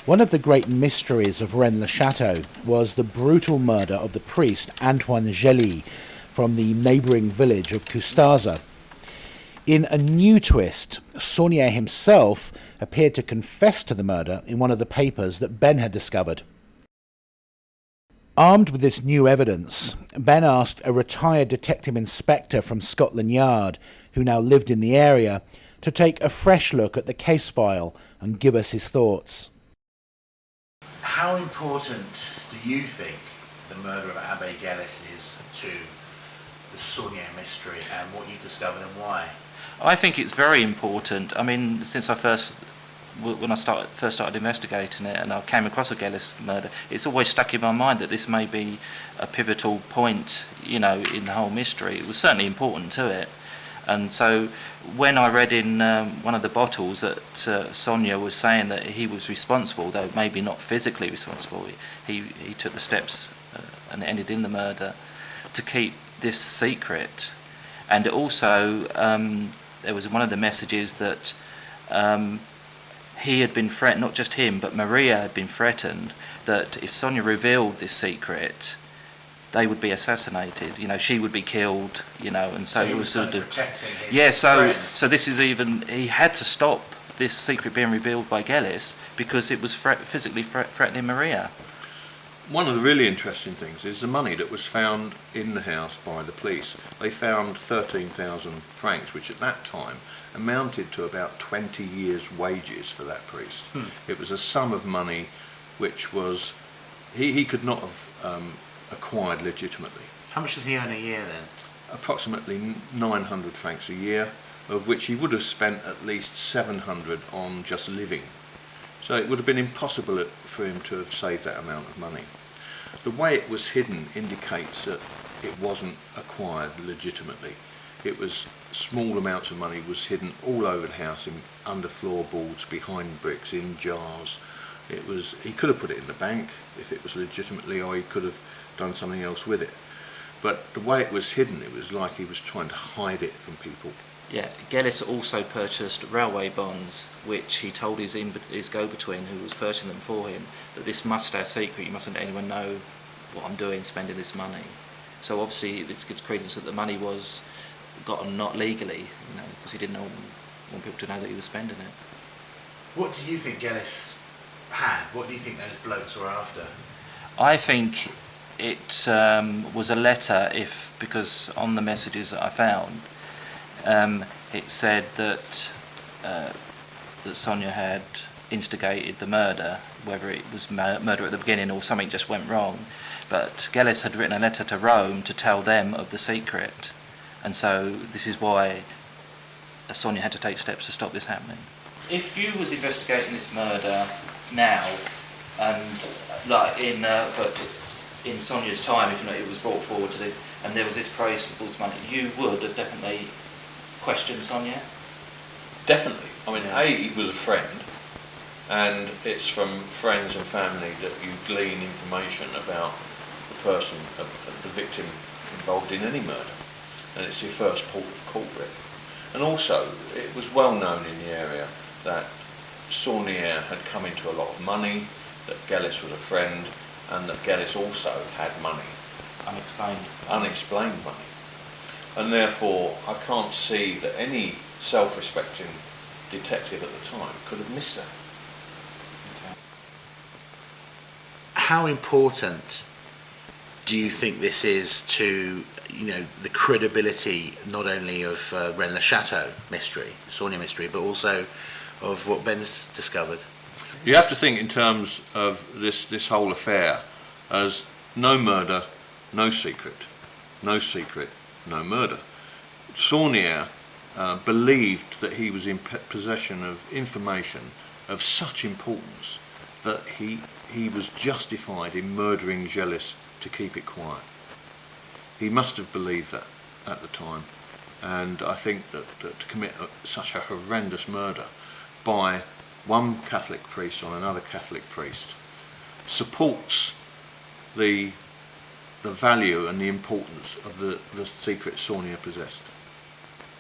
One of the great mysteries of Rennes-Le-Chateau was the brutal murder of the priest Antoine Gelis from the neighbouring village of Coustassa. In a new twist, Sauniere himself appeared to confess to the murder in one of the papers that Ben had discovered. Armed with this new evidence, Ben asked a retired detective inspector from Scotland Yard, who now lived in the area, to take a fresh look at the case file and give us his thoughts. How important do you think the murder of Abbe Gelis is to the Sauniere mystery and what you've discovered and why? I think it's very important. I mean, since when I first started investigating it and I came across the Gelis murder, it's always stuck in my mind that this may be a pivotal point, in the whole mystery. It was certainly important to it. And so when I read in one of the bottles that Sauniere was saying that he was responsible, though maybe not physically responsible, he took the steps and ended in the murder to keep this secret. And also there was one of the messages that he had been threatened, not just him, but Maria had been threatened that if Sauniere revealed this secret, they would be assassinated. She would be killed. And so it was sort of protecting his So this is he had to stop this secret being revealed by Gelis because it was physically threatening Maria. One of the really interesting things is the money that was found in the house by the police. They found 13,000 francs, which at that time amounted to about 20 years' wages for that priest. It was a sum of money which was he could not have acquired legitimately. How much did he earn a year then? Approximately 900 francs a year, of which he would have spent at least 700 on just living. So it would have been impossible for him to have saved that amount of money. The way it was hidden indicates that it wasn't acquired legitimately. It was small amounts of money was hidden all over the house, under floorboards, behind bricks, in jars. He could have put it in the bank if it was legitimately, or he could have done something else with it. But the way it was hidden, it was like he was trying to hide it from people. Yeah, Gelis also purchased railway bonds, which he told his go-between, who was purchasing them for him, that this must stay a secret. You mustn't let anyone know what I'm doing, spending this money. So obviously this gives credence that the money was gotten not legally, because he didn't want people to know that he was spending it. What do you think Gelis had? What do you think those blokes were after? I think it was a letter, because on the messages that I found, it said that Sauniere had instigated the murder, whether it was murder at the beginning or something just went wrong. But Gelis had written a letter to Rome to tell them of the secret, and so this is why Sauniere had to take steps to stop this happening. If you was investigating this murder now, and in Sauniere's time, if it was brought forward and there was this praise for false money, you would have definitely questioned Sauniere? Definitely. I mean, he was a friend, and it's from friends and family that you glean information about the person, the victim involved in any murder, and it's your first port of call, really. And also, it was well known in the area that Sauniere had come into a lot of money, that Gelis was a friend, and that Gelis also had money. Unexplained money. And therefore, I can't see that any self-respecting detective at the time could have missed that. Okay. How important do you think this is to, the credibility not only of Rennes-Le-Chateau mystery, the Sauniere mystery, but also of what Ben's discovered? You have to think in terms of this whole affair as no murder, no secret. No secret, no murder. Sauniere believed that he was in possession of information of such importance that he was justified in murdering Gelis to keep it quiet. He must have believed that at the time, and I think that to commit such a horrendous murder by one Catholic priest on another Catholic priest supports the value and the importance of the secret Sauniere possessed.